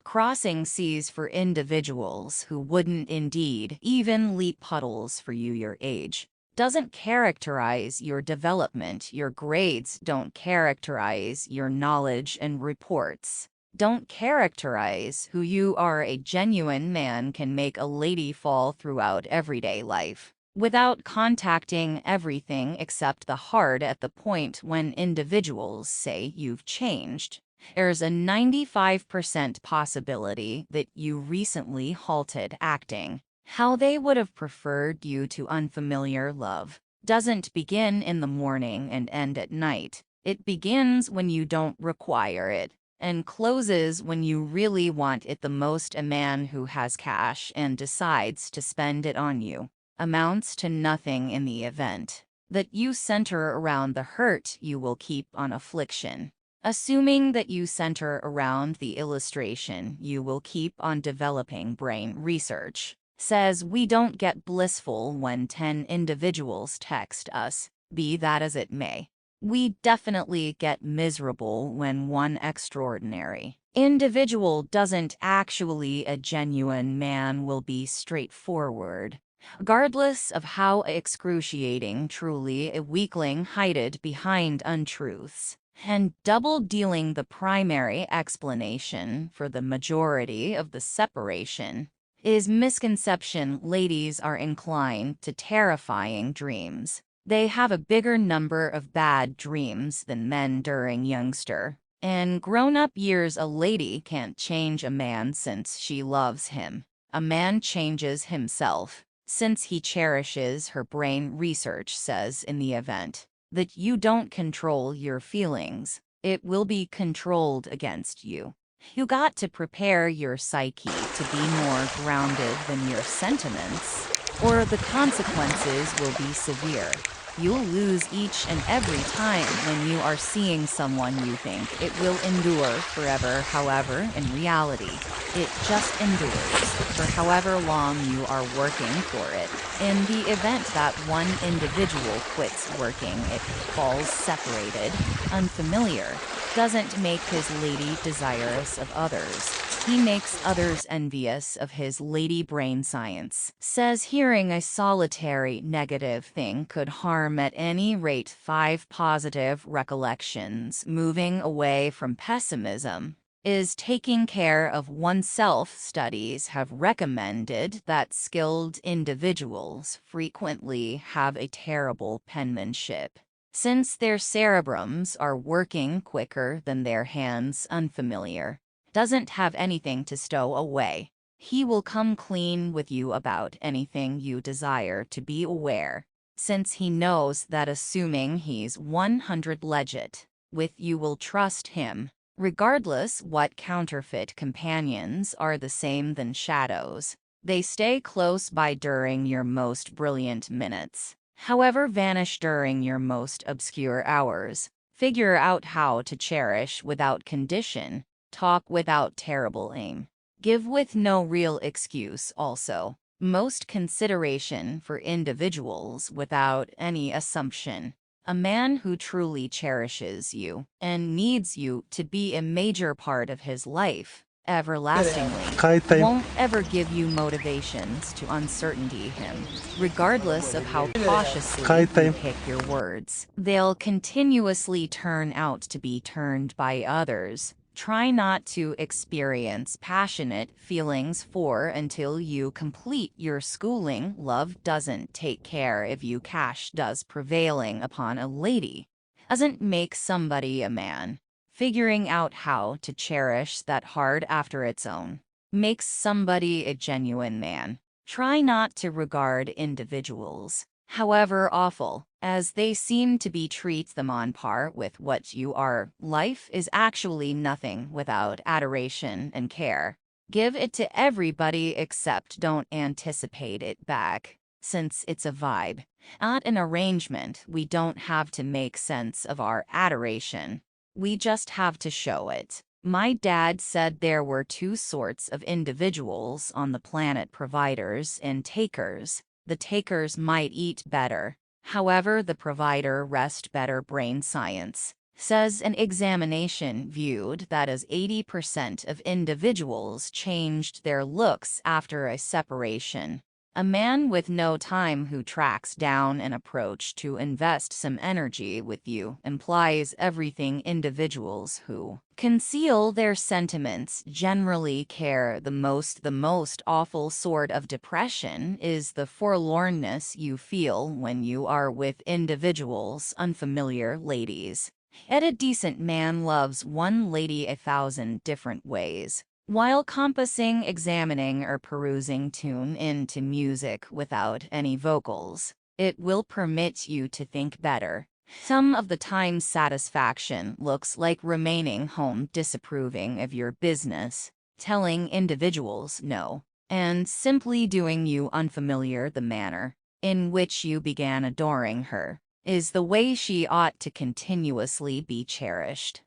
crossing seas for individuals who wouldn't indeed even leap puddles for you your age. Doesn't characterize your development. Your grades don't characterize your knowledge, and reports don't characterize who you are. A genuine man can make a lady fall throughout everyday life without contacting everything except the heart. At the point when individuals say you've changed, there's a 95% possibility that you recently halted acting how they would have preferred you to. Unfamiliar love doesn't begin in the morning and end at night. It begins when you don't require it and closes when you really want it the most. A man who has cash and decides to spend it on you amounts to nothing in the event that you center around the hurt you will keep on affliction. Assuming that you center around the illustration, you will keep on developing. Brain research says we don't get blissful when 10 individuals text us, be that as it may. We definitely get miserable when one extraordinary individual doesn't. Actually, a genuine man will be straightforward, regardless of how excruciating. Truly a weakling hided behind untruths and double-dealing. The primary explanation for the majority of the separation is misconception. Ladies are inclined to terrifying dreams. They have a bigger number of bad dreams than men during youngster and grown-up years. A lady can't change a man since she loves him. A man changes himself since he cherishes her. Brain research says in the event that you don't control your feelings, it will be controlled against you. You got to prepare your psyche to be more grounded than your sentiments, or the consequences will be severe. You'll lose each and every time when you are seeing someone you think it will endure forever. However, in reality, it just endures for however long you are working for it. In the event that one individual quits working, it falls separated, unfamiliar, doesn't make his lady desirous of others. He makes others envious of his lady. Brain science says hearing a solitary negative thing could harm at any rate 5 positive recollections. Moving away from pessimism is taking care of oneself. Studies have recommended that skilled individuals frequently have a terrible penmanship, since their cerebrums are working quicker than their hands. Unfamiliar doesn't have anything to stow away. He will come clean with you about anything you desire to be aware, since he knows that assuming he's 100 legit with you will trust him, regardless. What counterfeit companions are the same than shadows. They stay close by during your most brilliant minutes, however vanish during your most obscure hours. Figure out how to cherish without condition. Talk without terrible aim. Give with no real excuse. Also, most consideration for individuals without any assumption. A man who truly cherishes you and needs you to be a major part of his life everlastingly won't ever give you motivations to uncertainty him, regardless of how cautiously you pick your words. They'll continuously turn out to be turned by others. Try not to experience passionate feelings for until you complete your schooling. Love doesn't take care of you. Cash does. Prevailing upon a lady doesn't make somebody a man. Figuring out how to cherish that heart after its own makes somebody a genuine man. Try not to regard individuals, however awful as they seem to be, treat them on par with what you are. Life is actually nothing without adoration and care. Give it to everybody except don't anticipate it back, since it's a vibe, not an arrangement. We don't have to make sense of our adoration. We just have to show it. My dad said there were 2 sorts of individuals on the planet: providers and takers. The takers might eat better, however the provider rest better. Brain science Says an examination viewed that as 80% of individuals changed their looks after a separation. A man with no time who tracks down an approach to invest some energy with you implies everything. Individuals who conceal their sentiments generally care the most. The most awful sort of depression is the forlornness you feel when you are with individuals. Unfamiliar ladies. Yet a decent man loves one lady 1,000 different ways. While compassing, examining, or perusing, tune into music without any vocals. It will permit you to think better. Some of the time satisfaction looks like remaining home, disapproving of your business, telling individuals no, and simply doing you unfamiliar. The manner in which you began adoring her is the way she ought to continuously be cherished.